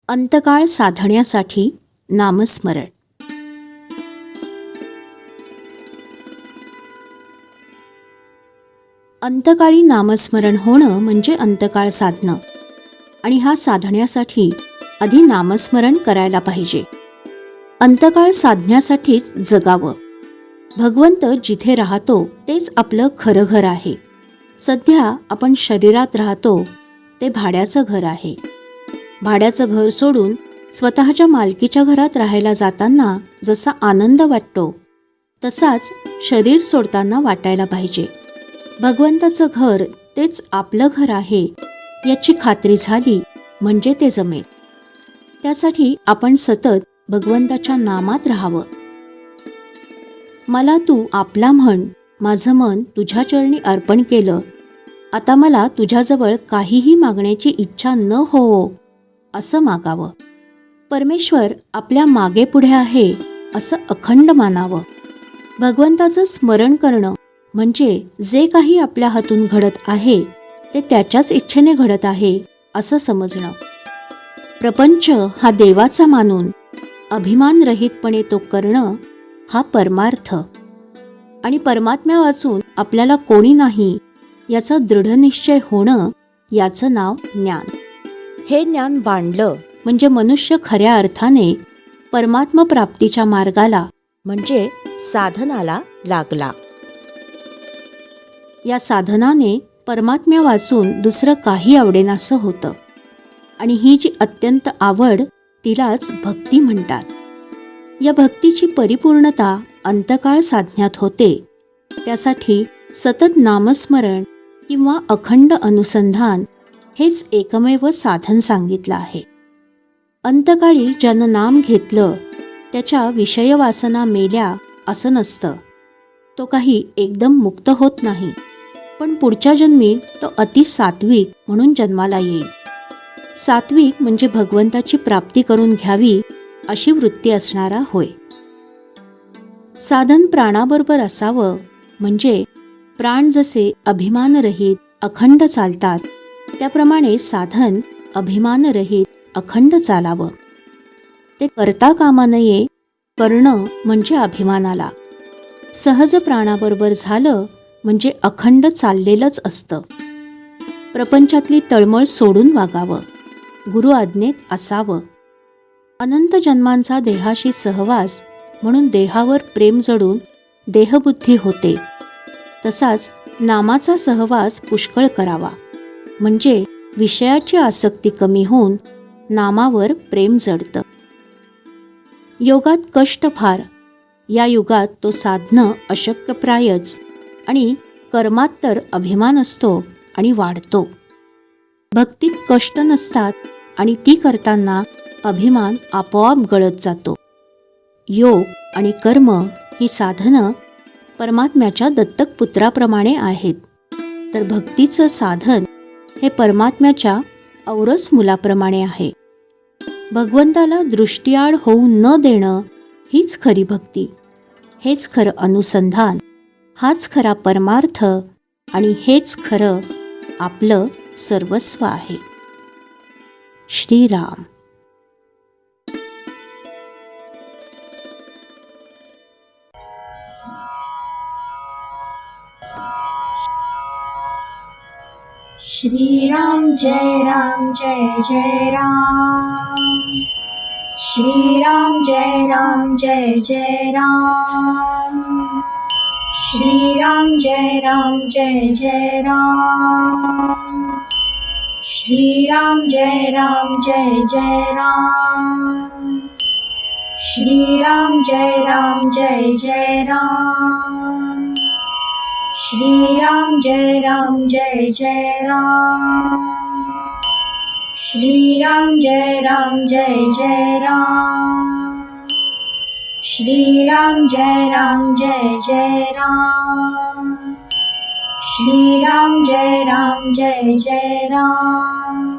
अंतकाळ साधण्यासाठी नामस्मरण. अंतकाळी नामस्मरण होणं म्हणजे अंतकाळ साधणं, आणि हा साधण्यासाठी आधी नामस्मरण करायला पाहिजे. अंतकाळ साधण्यासाठीच जगावं. भगवंत जिथे राहतो तेच आपलं खरं घर आहे. सध्या आपण शरीरात राहतो ते भाड्याचं घर आहे. भाड्याचं घर सोडून स्वतःच्या मालकीच्या घरात राहायला जाताना जसा आनंद वाटतो तसाच शरीर सोडताना वाटायला पाहिजे. भगवंताचं घर तेच आपलं घर आहे याची खात्री झाली म्हणजे ते जमेल. त्यासाठी आपण सतत भगवंताच्या नामात राहावं. मला तू आपला म्हण, माझं मन तुझ्या चरणी अर्पण केलं. आता मला तुझ्याजवळ काहीही मागण्याची इच्छा न होवो असं मागावं. परमेश्वर आपल्या मागे पुढे आहे असं अखंड मानावं. भगवंताचं स्मरण करणं म्हणजे जे काही आपल्या हातून घडत आहे ते त्याच्याच इच्छेने घडत आहे असं समजणं. प्रपंच हा देवाचा मानून अभिमानरहितपणे तो करणं हा परमार्थ. आणि परमात्म्या वाचून आपल्याला कोणी नाही याचा दृढनिश्चय होणं याचं नाव ज्ञान. हे ज्ञान बांधलं म्हणजे मनुष्य खऱ्या अर्थाने परमात्म प्राप्तीच्या मार्गाला म्हणजे साधनाला लागला. या साधनाने परमात्म्या वाचून दुसरं काही आवडेनासं होतं, आणि ही जी अत्यंत आवड तिलाच भक्ती म्हणतात. या भक्तीची परिपूर्णता अंतकाळ साधण्यात होते. त्यासाठी सतत नामस्मरण किंवा अखंड अनुसंधान हेच एकमेव साधन सांगितलं आहे. अंतकाळी ज्यानं नाम घेतलं त्याच्या विषयवासना मेल्या असं नसतं. तो काही एकदम मुक्त होत नाही, पण पुढच्या जन्मी तो अति सात्विक म्हणून जन्माला येईल. सात्विक म्हणजे भगवंताची प्राप्ती करून घ्यावी अशी वृत्ती असणारा होय. साधन प्राणाबरोबर असावं म्हणजे प्राण जसे अभिमानरहित अखंड चालतात त्याप्रमाणे साधन अभिमानरहित अखंड चालावं. ते करता कामा नये, करणं म्हणजे अभिमानाला. सहज प्राणाबरोबर झालं म्हणजे अखंड चाललेलंच असतं. प्रपंचातली तळमळ सोडून वागावं, गुरु आज्ञेत असावं. अनंत जन्मांचा देहाशी सहवास म्हणून देहावर प्रेम जडून देहबुद्धी होते. तसाच नामाचा सहवास पुष्कळ करावा म्हणजे विषयाची आसक्ती कमी होऊन नामावर प्रेम जडतं. योगात कष्ट फार. या युगात तो साधणं अशक्यप्रायच, आणि कर्मात तर अभिमान असतो आणि वाढतो. भक्तीत कष्ट नसतात आणि ती करताना अभिमान आपोआप गळत जातो. योग आणि कर्म ही साधनं परमात्म्याच्या दत्तक पुत्राप्रमाणे आहेत, तर भक्तीचं साधन हे परमात्म्याच्या औरस मुलाप्रमाणे आहे. भगवंताला दृष्टीआड होऊ न देणं हीच खरी भक्ती, हेच खरं अनुसंधान, हाच खरा परमार्थ, आणि हेच खरं आपलं सर्वस्व आहे. श्रीराम. श्रीराम जय राम जय जय राम. श्रीराम जय राम जय जय राम. श्रीराम जय राम जय जय राम. श्रीराम जय राम जय जय राम. श्रीराम जय राम जय जय राम. श्रीराम जय राम जय जय राम. श्रीराम जय राम जय जय राम. श्रीराम जय राम जय जय राम. श्रीराम जय राम जय जय राम.